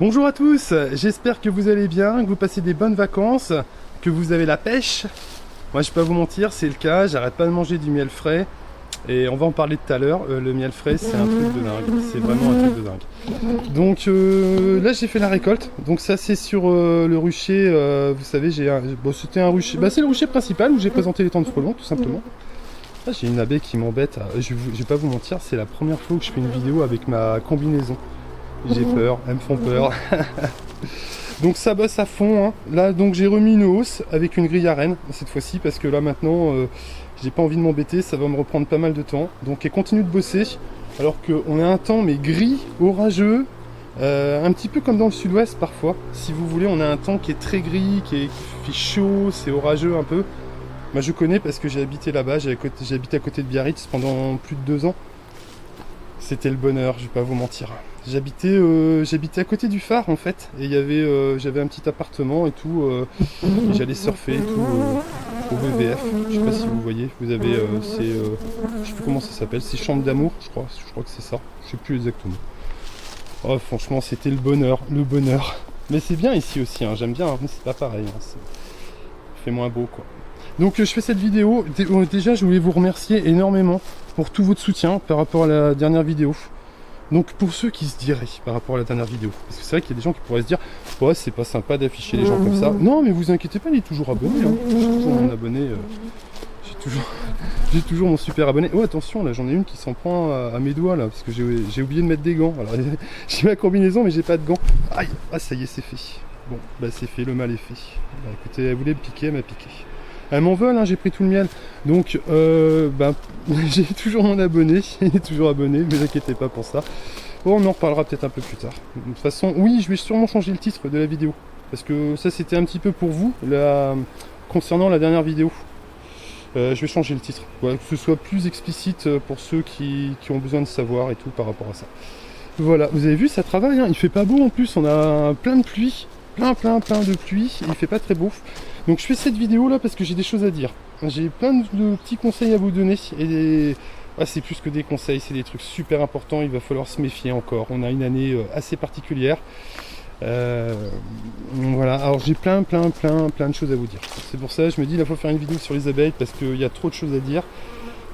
Bonjour à tous, j'espère que vous allez bien, que vous passez des bonnes vacances, que vous avez la pêche. Moi je vais pas vous mentir, c'est le cas, j'arrête pas de manger du miel frais. Et on va en parler tout à l'heure, le miel frais c'est un truc de dingue, c'est vraiment un truc de dingue. Donc là j'ai fait la récolte, donc ça c'est sur le rucher, vous savez, c'était un rucher, c'est le rucher principal où j'ai présenté les temps de frelons tout simplement. Là j'ai une abeille qui m'embête, je vais pas vous mentir, c'est la première fois que je fais une vidéo avec ma combinaison. J'ai peur, elles me font peur. Donc ça bosse à fond, hein. Là donc j'ai remis une hausse avec une grille à rennes cette fois-ci parce que là maintenant j'ai pas envie de m'embêter, ça va me reprendre pas mal de temps. Donc elle continue de bosser alors qu'on a un temps mais gris, orageux, un petit peu comme dans le sud-ouest parfois. Si vous voulez, on a un temps qui est très gris, qui fait chaud, c'est orageux un peu. Moi je connais parce que j'ai habité là-bas, j'ai habité à côté de Biarritz pendant plus de 2 ans. C'était le bonheur, je vais pas vous mentir. J'habitais à côté du phare en fait, et j'avais un petit appartement et tout, et j'allais surfer et tout au VVF. Je sais pas si vous voyez, vous avez je sais plus comment ça s'appelle, c'est Chambre d'amour, je crois que c'est ça, je sais plus exactement. Oh franchement c'était le bonheur. Mais c'est bien ici aussi, hein, j'aime bien, hein, mais c'est pas pareil, hein, c'est fait moins beau quoi. Donc je fais cette vidéo, déjà je voulais vous remercier énormément pour tout votre soutien par rapport à la dernière vidéo. Donc pour ceux qui se diraient par rapport à la dernière vidéo, parce que c'est vrai qu'il y a des gens qui pourraient se dire ouais c'est pas sympa d'afficher les gens comme ça. Non mais vous inquiétez pas, il est toujours abonné, hein. J'ai toujours mon abonné, j'ai toujours mon super abonné. Oh attention là j'en ai une qui s'en prend à mes doigts là, parce que j'ai oublié de mettre des gants. Alors j'ai ma combinaison mais j'ai pas de gants. Aïe, ah ça y est c'est fait. Bon bah c'est fait, le mal est fait. Bah, écoutez, elle voulait me piquer, elle m'a piqué. Elles m'en veulent, hein, j'ai pris tout le miel. Donc, j'ai toujours mon abonné. Il est toujours abonné, ne vous inquiétez pas pour ça. Bon, on en reparlera peut-être un peu plus tard. De toute façon, oui, je vais sûrement changer le titre de la vidéo. Parce que ça, c'était un petit peu pour vous, concernant la dernière vidéo. Je vais changer le titre. Ouais, que ce soit plus explicite pour ceux qui ont besoin de savoir et tout par rapport à ça. Voilà, vous avez vu, ça travaille. Hein. Il fait pas beau en plus, on a plein de pluie. Plein de pluie. Il fait pas très beau. Donc je fais cette vidéo là parce que j'ai des choses à dire. J'ai plein de petits conseils à vous donner et c'est plus que des conseils, c'est des trucs super importants, il va falloir se méfier encore. On a une année assez particulière. Voilà, alors j'ai plein de choses à vous dire. C'est pour ça que je me dis là faut faire une vidéo sur les abeilles parce qu'il y a trop de choses à dire.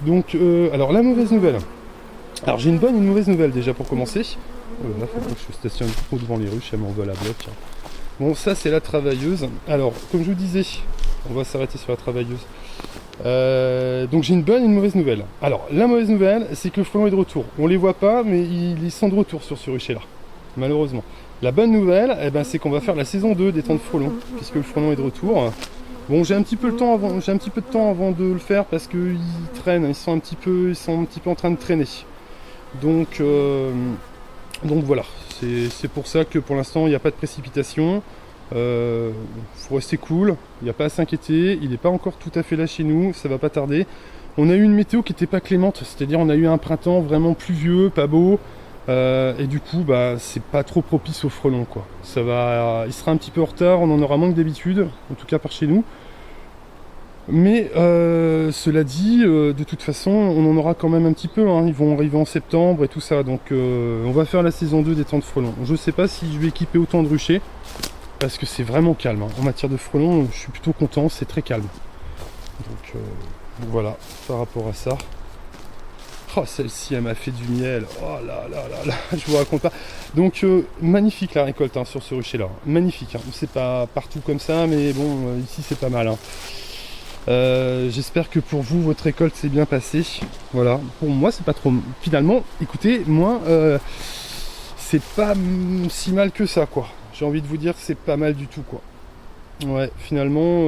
Donc alors la mauvaise nouvelle. Alors j'ai une bonne et une mauvaise nouvelle déjà pour commencer. Là faut que je stationne trop devant les ruches, elle m'envole à bloc. Bon, ça c'est la travailleuse. Alors, comme je vous disais, on va s'arrêter sur la travailleuse. Donc j'ai une bonne et une mauvaise nouvelle. Alors, la mauvaise nouvelle, c'est que le frelon est de retour. On les voit pas, mais ils sont de retour sur ce rucher-là, malheureusement. La bonne nouvelle, c'est qu'on va faire la saison 2 des temps de frelons, puisque le frelon est de retour. Bon, j'ai un petit peu de temps avant de le faire parce qu'ils traînent, ils sont un petit peu en train de traîner. Donc voilà. C'est pour ça que pour l'instant il n'y a pas de précipitation, faut rester cool, il n'y a pas à s'inquiéter, il n'est pas encore tout à fait là chez nous, ça va pas tarder. On a eu une météo qui n'était pas clémente, c'est-à-dire on a eu un printemps vraiment pluvieux, pas beau, et du coup c'est pas trop propice aux frelons quoi. Il sera un petit peu en retard, on en aura moins que d'habitude, en tout cas par chez nous. Mais cela dit, de toute façon, on en aura quand même un petit peu, hein. Ils vont arriver en septembre et tout ça, donc on va faire la saison 2 des temps de frelons. Je sais pas si je vais équiper autant de ruchers, parce que c'est vraiment calme, hein. En matière de frelons, je suis plutôt content, c'est très calme. Donc voilà, par rapport à ça. Oh, celle-ci, elle m'a fait du miel, oh là, je vous raconte pas. Donc magnifique la récolte hein, sur ce rucher-là, magnifique, hein. C'est pas partout comme ça, mais bon, ici c'est pas mal, hein. J'espère que pour vous votre récolte s'est bien passée. Voilà, pour moi c'est pas trop. Finalement, écoutez, moi c'est pas si mal que ça quoi. J'ai envie de vous dire que c'est pas mal du tout quoi. Ouais, finalement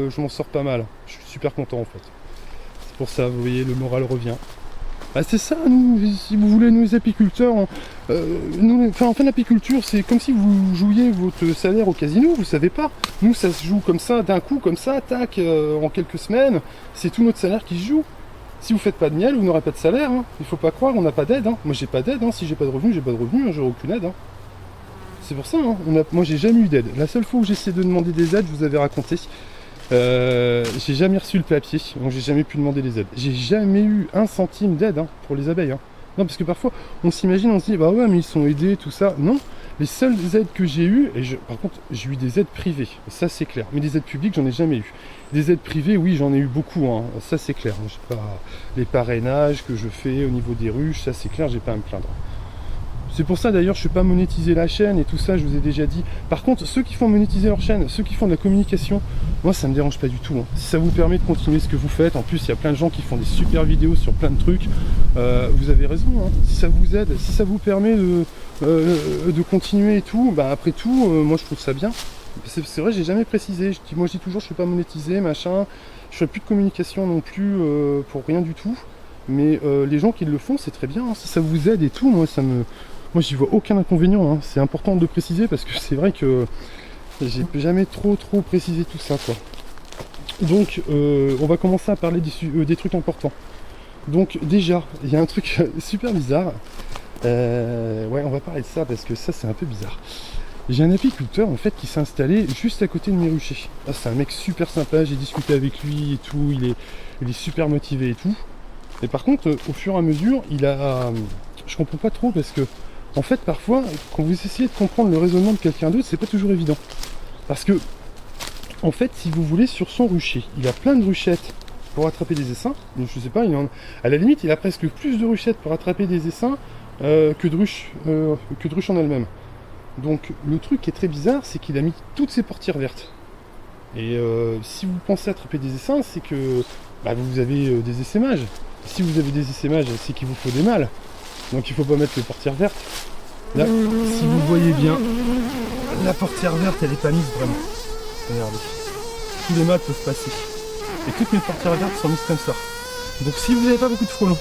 je m'en sors pas mal. Je suis super content en fait. C'est pour ça, vous voyez, le moral revient. C'est ça, nous, si vous voulez, nous les apiculteurs, en fait l'apiculture c'est comme si vous jouiez votre salaire au casino, vous savez pas. Nous ça se joue comme ça, d'un coup, comme ça, tac, en quelques semaines, c'est tout notre salaire qui se joue. Si vous faites pas de miel, vous n'aurez pas de salaire, hein. Il faut pas croire, on n'a pas d'aide, hein. Moi j'ai pas d'aide, hein. Si j'ai pas de revenus, j'ai pas de revenus, hein. J'aurai aucune aide. Hein. C'est pour ça, hein. Moi j'ai jamais eu d'aide. La seule fois où j'ai essayé de demander des aides, je vous avais raconté. J'ai jamais reçu le papier, donc j'ai jamais pu demander les aides. J'ai jamais eu un centime d'aide hein, pour les abeilles. Hein. Non, parce que parfois on s'imagine, on se dit bah ouais mais ils sont aidés, tout ça. Non, Les seules aides que j'ai eues, par contre j'ai eu des aides privées, ça c'est clair, mais des aides publiques j'en ai jamais eu. Des aides privées, oui j'en ai eu beaucoup, hein. Ça c'est clair. J'ai pas les parrainages que je fais au niveau des ruches, ça c'est clair, j'ai pas à me plaindre. C'est pour ça d'ailleurs je ne suis pas monétiser la chaîne et tout ça, je vous ai déjà dit. Par contre, ceux qui font monétiser leur chaîne, ceux qui font de la communication, moi ça me dérange pas du tout, hein. Si ça vous permet de continuer ce que vous faites, en plus il y a plein de gens qui font des super vidéos sur plein de trucs, vous avez raison, hein. Si ça vous aide, si ça vous permet de continuer et tout, bah après tout, moi je trouve ça bien. C'est vrai, j'ai jamais précisé, moi je dis toujours je ne suis pas monétisé, machin, je fais plus de communication non plus pour rien du tout. Mais les gens qui le font, c'est très bien, hein. Si ça vous aide et tout, moi j'y vois aucun inconvénient, hein. C'est important de le préciser parce que c'est vrai que j'ai jamais trop précisé tout ça, quoi. Donc on va commencer à parler des trucs importants. Donc déjà, il y a un truc super bizarre. Ouais, on va parler de ça parce que ça c'est un peu bizarre. J'ai un apiculteur en fait qui s'est installé juste à côté de mes ruchers. Ah, c'est un mec super sympa, j'ai discuté avec lui et tout, il est super motivé et tout. Et par contre, au fur et à mesure, je comprends pas trop parce que, en fait, parfois, quand vous essayez de comprendre le raisonnement de quelqu'un d'autre, c'est pas toujours évident. Parce que, en fait, si vous voulez, sur son rucher, il a plein de ruchettes pour attraper des essaims. Donc, je sais pas, à la limite, il a presque plus de ruchettes pour attraper des essaims que de ruches en elles-mêmes. Donc, le truc qui est très bizarre, c'est qu'il a mis toutes ses portières vertes. Et si vous pensez attraper des essaims, c'est que vous avez des essaimages. Si vous avez des essaimages, c'est qu'il vous faut des mâles. Donc il ne faut pas mettre les portières vertes. Là, si vous voyez bien, la portière verte, elle n'est pas mise vraiment. Regardez. Tous les mâles peuvent passer. Et toutes mes portières vertes sont mises comme ça. Donc si vous n'avez pas beaucoup de frelons,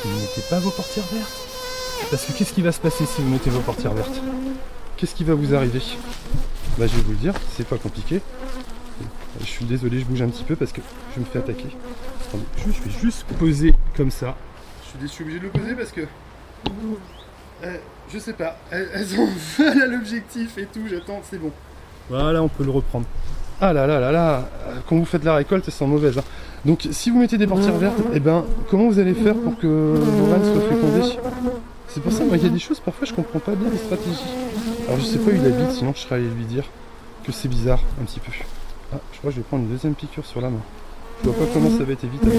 ne mettez pas vos portières vertes. Parce que qu'est-ce qui va se passer si vous mettez vos portières vertes? Qu'est-ce qui va vous arriver? Je vais vous le dire, c'est pas compliqué. Je suis désolé, je bouge un petit peu parce que je me fais attaquer. Attendez, je vais juste poser comme ça. Je suis obligé de le poser parce que... je sais pas, elles ont mal à l'objectif et tout, j'attends, c'est bon. Voilà, on peut le reprendre. Ah là là là là, quand vous faites la récolte, elles sont mauvaises, hein. Donc si vous mettez des portières vertes, comment vous allez faire pour que vos vannes soient fécondées? C'est pour ça, moi, il y a des choses, parfois je comprends pas bien les stratégies. Alors je sais pas où il habite, sinon je serais allé lui dire que c'est bizarre, un petit peu. Ah, je crois que je vais prendre une deuxième piqûre sur la main. Je vois pas comment ça va être évitable.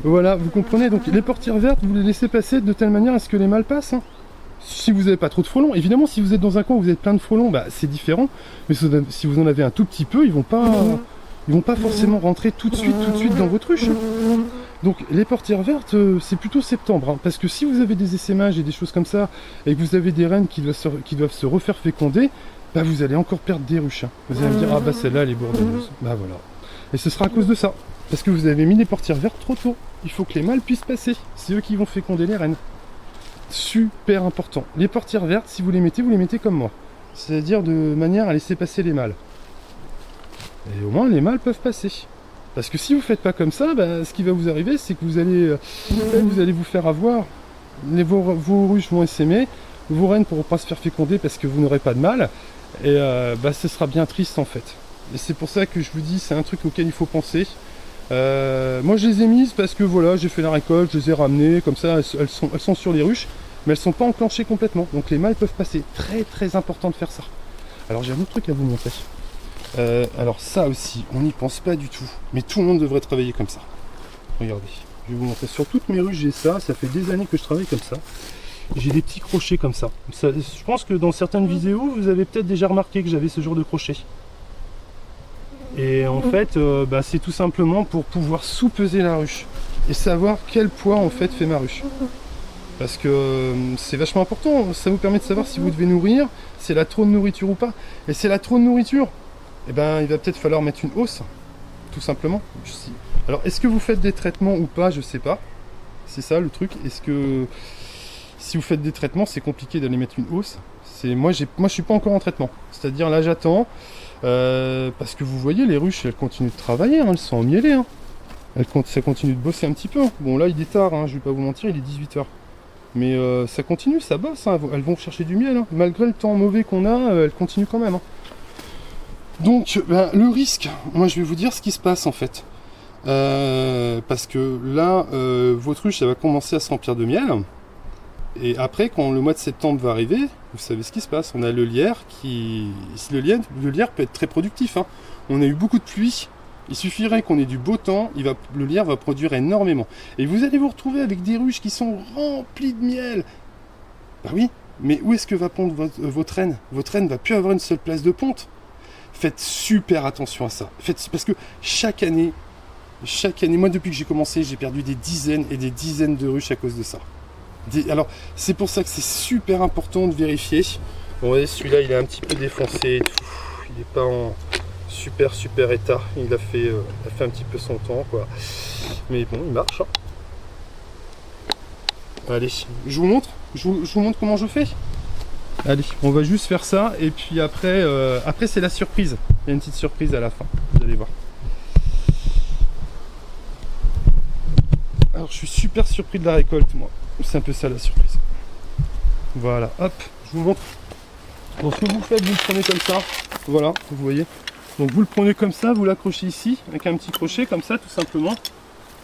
Voilà, vous comprenez, donc les portières vertes, vous les laissez passer de telle manière à ce que les mâles passent, hein. Si vous n'avez pas trop de frelons, évidemment si vous êtes dans un coin où vous avez plein de frelons, c'est différent. Mais si vous en avez un tout petit peu, ils vont pas forcément rentrer tout de suite dans votre ruche, hein. Donc les portières vertes, c'est plutôt septembre, hein, parce que si vous avez des essaimages et des choses comme ça, et que vous avez des reines qui doivent se refaire féconder, vous allez encore perdre des ruches, hein. Vous allez me dire, ah celle-là elle est bourdonneuse. Voilà. Et ce sera à cause de ça. Parce que vous avez mis des portières vertes trop tôt. Il faut que les mâles puissent passer. C'est eux qui vont féconder les reines. Super important. Les portières vertes, si vous les mettez comme moi. C'est-à-dire de manière à laisser passer les mâles. Et au moins les mâles peuvent passer. Parce que si vous faites pas comme ça, ce qui va vous arriver, c'est que vous allez vous faire avoir. Vos ruches vont essaimer. Vos reines ne pourront pas se faire féconder parce que vous n'aurez pas de mâles. Et ce sera bien triste en fait. Et c'est pour ça que je vous dis, c'est un truc auquel il faut penser. Moi je les ai mises parce que voilà, j'ai fait la récolte, je les ai ramenées, comme ça elles sont sur les ruches, mais elles sont pas enclenchées complètement. Donc les mâles peuvent passer. Très très important de faire ça. Alors j'ai un autre truc à vous montrer. Alors ça aussi, on n'y pense pas du tout. Mais tout le monde devrait travailler comme ça. Regardez, je vais vous montrer. Sur toutes mes ruches j'ai ça fait des années que je travaille comme ça. J'ai des petits crochets comme ça. Je pense que dans certaines vidéos, vous avez peut-être déjà remarqué que j'avais ce genre de crochet. Et en fait, c'est tout simplement pour pouvoir sous-peser la ruche et savoir quel poids en fait fait ma ruche. Parce que c'est vachement important, ça vous permet de savoir si vous devez nourrir, si elle a trop de nourriture ou pas. Et si elle a trop de nourriture, il va peut-être falloir mettre une hausse, tout simplement. Alors, est-ce que vous faites des traitements ou pas? Je sais pas. C'est ça le truc. Est-ce que si vous faites des traitements, c'est compliqué d'aller mettre une hausse? Moi, je suis pas encore en traitement. C'est-à-dire là, j'attends. Parce que vous voyez, les ruches, elles continuent de travailler, hein, elles sont emmêlées. Hein. Ça continue de bosser un petit peu. Bon, là, il est tard, hein, je vais pas vous mentir, il est 18h. Mais ça continue, ça bosse. Hein, elles vont chercher du miel. Hein. Malgré le temps mauvais qu'on a, elles continuent quand même. Hein. Donc, le risque, moi, je vais vous dire ce qui se passe en fait. Parce que là, votre ruche, elle va commencer à se remplir de miel. Et après, quand le mois de septembre va arriver, vous savez ce qui se passe. On a le lierre qui... Le lierre peut être très productif, hein. On a eu beaucoup de pluie. Il suffirait qu'on ait du beau temps, le lierre va produire énormément. Et vous allez vous retrouver avec des ruches qui sont remplies de miel. Bah oui, mais où est-ce que va pondre votre reine? Votre reine ne va plus avoir une seule place de ponte. Faites super attention à ça. Parce que chaque année, moi depuis que j'ai commencé, j'ai perdu des dizaines et des dizaines de ruches à cause de ça. Alors, c'est pour ça que c'est super important de vérifier. Bon, voyez, celui-là, il est un petit peu défoncé et tout. Il n'est pas en super état. Il a fait un petit peu son temps, quoi. Mais bon, il marche, hein. Allez, je vous montre. Je vous montre comment je fais. Allez, on va juste faire ça. Et puis après, c'est la surprise. Il y a une petite surprise à la fin. Vous allez voir. Alors, je suis super surpris de la récolte, moi. C'est un peu ça la surprise. Voilà, hop, je vous montre. Donc, ce que vous faites, vous le prenez comme ça. Voilà, vous voyez. Donc, vous le prenez comme ça, vous l'accrochez ici, avec un petit crochet, comme ça, tout simplement.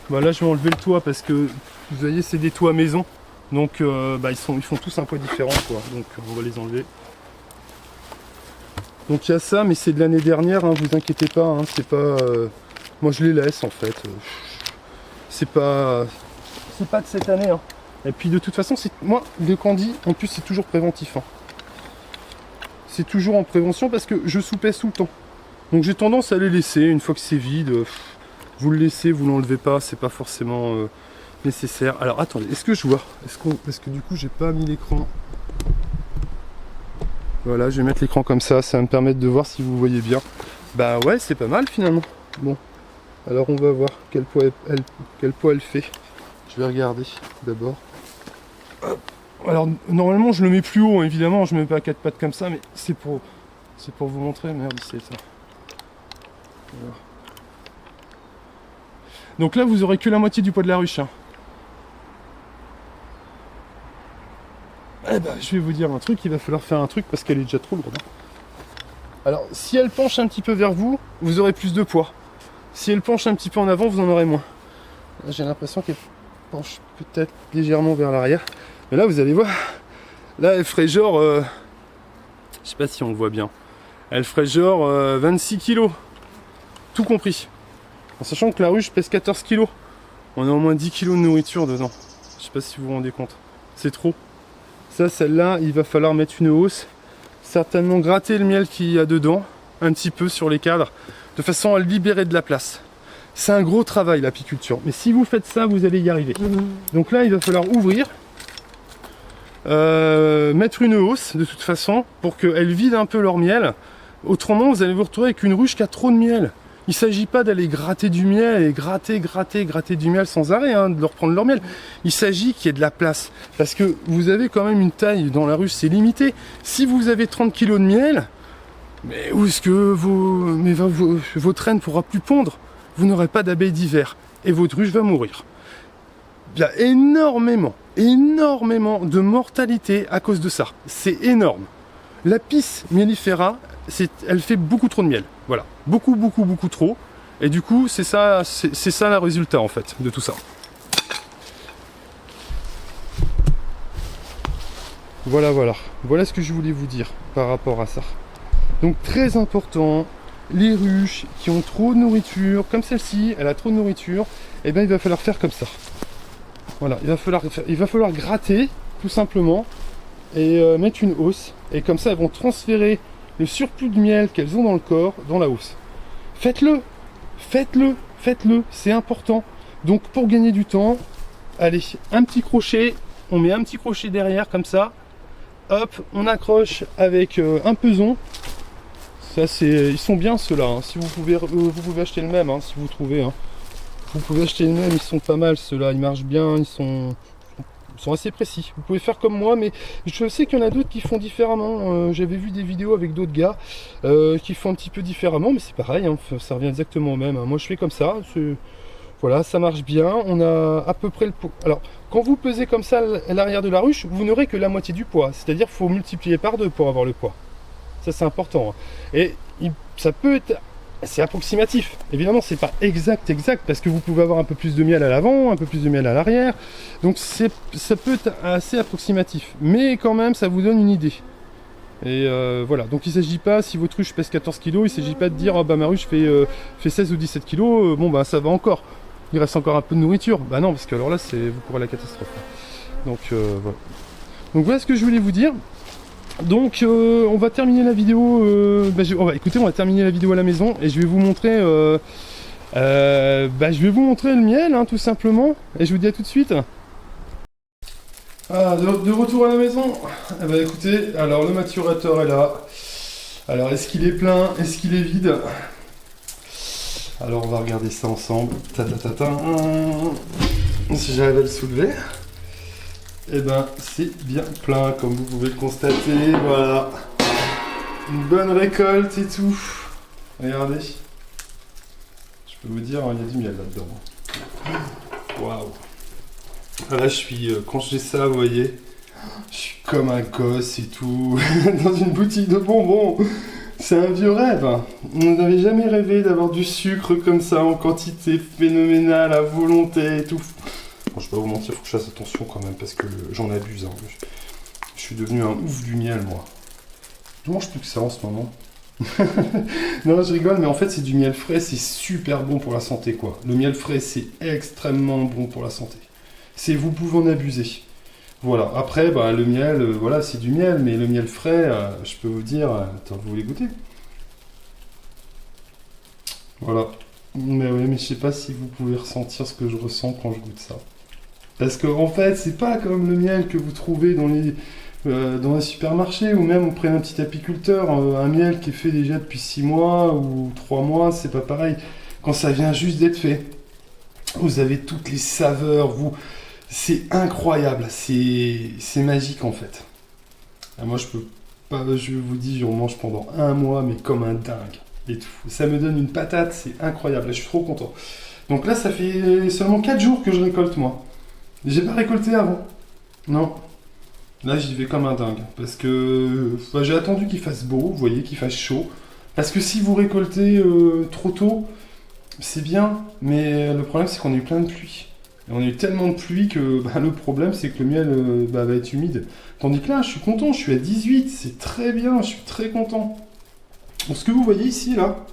Voilà, je vais enlever le toit parce que, vous voyez, c'est des toits maison. Donc, ils font tous un poids différent, quoi. Donc, on va les enlever. Donc, il y a ça, mais c'est de l'année dernière, hein, vous inquiétez pas. Hein, c'est pas. Moi, je les laisse, en fait. C'est pas de cette année, hein. Et puis de toute façon, moi, le Candy, en plus, c'est toujours préventif, hein. C'est toujours en prévention parce que je soupèse tout le temps. Donc j'ai tendance à les laisser, une fois que c'est vide, vous le laissez, vous l'enlevez pas, c'est pas forcément nécessaire. Alors attendez, est-ce que je vois? Est-ce que du coup j'ai pas mis l'écran? Voilà, je vais mettre l'écran comme ça va me permettre de voir si vous voyez bien. Bah ouais, c'est pas mal finalement. Bon, alors on va voir quel poids elle fait. Je vais regarder d'abord. Alors normalement je le mets plus haut, évidemment, je mets pas à 4 pattes comme ça, mais c'est pour vous montrer. Merde, c'est ça. Voilà. Donc là vous aurez que la moitié du poids de la ruche, hein. Eh ben, je vais vous dire un truc, il va falloir faire un truc parce qu'elle est déjà trop lourde, hein. Alors si elle penche un petit peu vers vous, vous aurez plus de poids. Si elle penche un petit peu en avant, vous en aurez moins. Là, j'ai l'impression qu'elle penche peut-être légèrement vers l'arrière. Mais là, vous allez voir, là, elle ferait genre, je sais pas si on le voit bien, elle ferait genre 26 kg, tout compris. En sachant que la ruche pèse 14 kg. On a au moins 10 kg de nourriture dedans. Je sais pas si vous vous rendez compte. C'est trop. Ça, celle-là, il va falloir mettre une hausse. Certainement gratter le miel qu'il y a dedans, un petit peu sur les cadres, de façon à libérer de la place. C'est un gros travail, l'apiculture. Mais si vous faites ça, vous allez y arriver. Donc là, il va falloir ouvrir. Mettre une hausse de toute façon pour qu'elles vident un peu leur miel. Autrement, vous allez vous retrouver avec une ruche qui a trop de miel. Il ne s'agit pas d'aller gratter du miel et gratter du miel sans arrêt, hein, de leur prendre leur miel. Il s'agit qu'il y ait de la place. Parce que vous avez quand même une taille dans la ruche, c'est limité. Si vous avez 30 kg de miel, mais où est-ce que votre reine ne pourra plus pondre? Vous n'aurez pas d'abeilles d'hiver. Et votre ruche va mourir. Il y a énormément de mortalité à cause de ça. C'est énorme. L'Apis mellifera, elle fait beaucoup trop de miel. Voilà, beaucoup trop. Et du coup, c'est ça le résultat en fait de tout ça. Voilà ce que je voulais vous dire par rapport à ça. Donc très important, les ruches qui ont trop de nourriture, comme celle-ci, elle a trop de nourriture, et bien il va falloir faire comme ça. Voilà, il va falloir gratter tout simplement et mettre une hausse. Et comme ça, elles vont transférer le surplus de miel qu'elles ont dans le corps dans la hausse. Faites-le, c'est important. Donc pour gagner du temps, allez, un petit crochet, on met un petit crochet derrière comme ça. Hop, on accroche avec un peson. Ça ils sont bien ceux-là. Hein. Si vous pouvez acheter le même, hein, si vous trouvez. Hein. Vous pouvez acheter le même, ils sont pas mal ceux-là, ils marchent bien, ils sont assez précis. Vous pouvez faire comme moi, mais je sais qu'il y en a d'autres qui font différemment. J'avais vu des vidéos avec d'autres gars qui font un petit peu différemment, mais c'est pareil, hein, ça revient exactement au même. Hein. Moi je fais comme ça, voilà, ça marche bien. On a à peu près le poids. Alors, quand vous pesez comme ça à l'arrière de la ruche, vous n'aurez que la moitié du poids. C'est-à-dire qu'il faut multiplier par 2 pour avoir le poids. Ça c'est important. Hein. Et ça peut être c'est approximatif. Évidemment, c'est pas exact, parce que vous pouvez avoir un peu plus de miel à l'avant, un peu plus de miel à l'arrière. Donc ça peut être assez approximatif. Mais quand même, ça vous donne une idée. Et voilà, donc il ne s'agit pas, si votre ruche pèse 14 kg, il ne s'agit pas de dire, oh, bah, ma ruche fait 16 ou 17 kg, bon bah ça va encore. Il reste encore un peu de nourriture. Bah non, parce que alors là, vous courez la catastrophe. Donc voilà. Donc voilà ce que je voulais vous dire. Donc on va terminer la vidéo, écoutez, on va terminer la vidéo à la maison et je vais vous montrer le miel, hein, tout simplement. Et je vous dis à tout de suite. Ah, de retour à la maison. Eh ben, écoutez, alors le maturateur est là. Alors est-ce qu'il est plein? Est-ce qu'il est vide? Alors on va regarder ça ensemble. Si j'arrive à le soulever. Eh ben c'est bien plein comme vous pouvez le constater. Voilà. Une bonne récolte et tout. Regardez. Je peux vous dire, il y a du miel là-dedans. Waouh. Là, quand je fais ça, vous voyez, je suis comme un gosse et tout, dans une boutique de bonbons. C'est un vieux rêve. On n'avait jamais rêvé d'avoir du sucre comme ça, en quantité phénoménale, à volonté et tout. Bon, je vais pas vous mentir, faut que je fasse attention quand même, parce que j'en abuse. Hein. Je suis devenu un ouf du miel, moi. Je mange plus que ça en ce moment. Non, je rigole, mais en fait, c'est du miel frais, c'est super bon pour la santé, quoi. Le miel frais, c'est extrêmement bon pour la santé. Vous pouvez en abuser. Voilà, après, bah, le miel, voilà, c'est du miel, mais le miel frais, je peux vous dire, attends, vous voulez goûter? Voilà. Mais oui, mais je sais pas si vous pouvez ressentir ce que je ressens quand je goûte ça. Parce que, en fait, c'est pas comme le miel que vous trouvez dans les supermarchés, ou même auprès d'un petit apiculteur, un miel qui est fait déjà depuis 6 mois ou 3 mois, c'est pas pareil. Quand ça vient juste d'être fait, vous avez toutes les saveurs, c'est incroyable, c'est magique en fait. Et moi je vous dis, j'en mange pendant 1 mois, mais comme un dingue et tout. Ça me donne une patate, c'est incroyable, là, je suis trop content. Donc là, ça fait seulement 4 jours que je récolte moi. J'ai pas récolté avant, non. Là, j'y vais comme un dingue, parce que j'ai attendu qu'il fasse beau, vous voyez, qu'il fasse chaud. Parce que si vous récoltez trop tôt, c'est bien, mais le problème c'est qu'on a eu plein de pluie. Et on a eu tellement de pluie que le problème c'est que le miel va être humide. Tandis que là, je suis content, je suis à 18, c'est très bien, je suis très content. Donc, ce que vous voyez ici, là,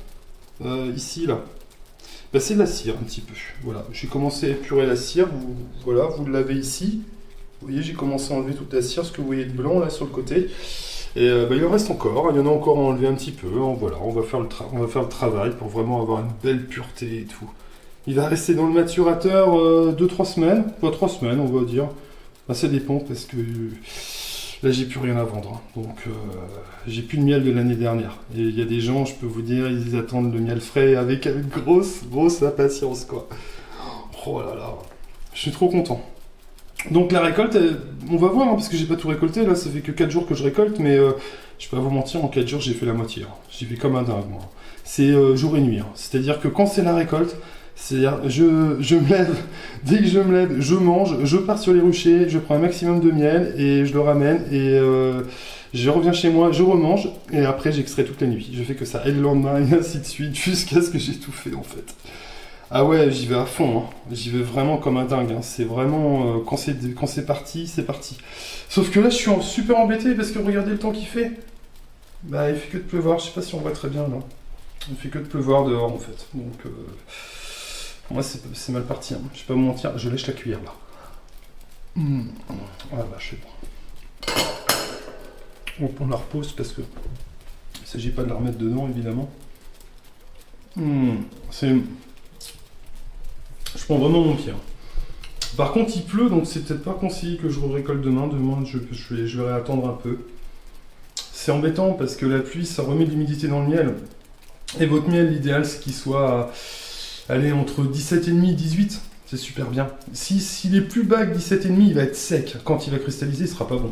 c'est de la cire un petit peu. Voilà, j'ai commencé à épurer la cire, voilà, vous l'avez ici. Vous voyez, j'ai commencé à enlever toute la cire, ce que vous voyez de blanc là sur le côté. Et il en reste encore, il y en a encore à enlever un petit peu. Voilà, on va faire le travail pour vraiment avoir une belle pureté et tout. Il va rester dans le maturateur 2-3 semaines, pas 3 semaines on va dire. Bah, ça dépend parce que là j'ai plus rien à vendre. Hein. Donc j'ai plus de miel de l'année dernière. Et il y a des gens, je peux vous dire, ils attendent le miel frais avec grosse impatience quoi. Oh là là, je suis trop content. Donc la récolte, on va voir, hein, parce que j'ai pas tout récolté, là ça fait que 4 jours que je récolte, mais je vais pas vous mentir, en 4 jours j'ai fait la moitié. Hein. J'y vais comme un dingue moi. C'est jour et nuit. Hein. C'est-à-dire que quand c'est la récolte, c'est-à-dire je me lève, dès que je me lève, je mange, je pars sur les ruchers, je prends un maximum de miel et je le ramène et je reviens chez moi, je remange et après j'extrais toute la nuit. Je fais que ça. Et le lendemain et ainsi de suite jusqu'à ce que j'ai tout fait en fait. Ah ouais, j'y vais à fond, hein. J'y vais vraiment comme un dingue. Hein. C'est vraiment, quand c'est parti, c'est parti. Sauf que là, je suis super embêté parce que regardez le temps qu'il fait. Bah, il fait que de pleuvoir. Je sais pas si on voit très bien là. Il fait que de pleuvoir dehors en fait. Donc, moi, c'est mal parti. Hein. Je vais pas vous mentir, je lèche la cuillère là. Ah bah, je sais pas. On la repose parce que il s'agit pas de la remettre dedans évidemment. Je prends vraiment mon pied. Par contre, il pleut, donc c'est peut-être pas conseillé que je récolte demain. Demain, je vais attendre un peu. C'est embêtant parce que la pluie, ça remet de l'humidité dans le miel. Et votre miel, l'idéal, c'est qu'il soit entre 17,5 et 18. C'est super bien. S'il est plus bas que 17,5, il va être sec. Quand il va cristalliser, il sera pas bon.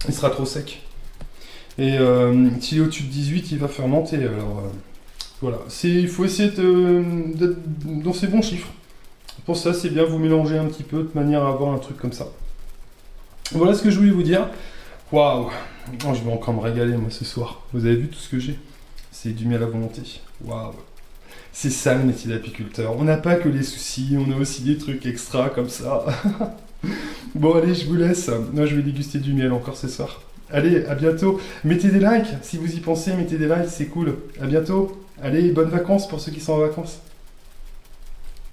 Il sera trop sec. Et s'il est au-dessus de 18, il va fermenter. Alors voilà. Il faut essayer d'être dans ces bons chiffres. Pour ça, c'est bien vous mélanger un petit peu de manière à avoir un truc comme ça. Voilà ce que je voulais vous dire. Waouh! Oh, je vais encore me régaler moi ce soir. Vous avez vu tout ce que j'ai? C'est du miel à volonté. Waouh. C'est ça le métier d'apiculteur. On n'a pas que les soucis, on a aussi des trucs extra comme ça. Bon, allez, je vous laisse. Moi, je vais déguster du miel encore ce soir. Allez, à bientôt. Mettez des likes si vous y pensez, mettez des likes, c'est cool. À bientôt. Allez, bonnes vacances pour ceux qui sont en vacances.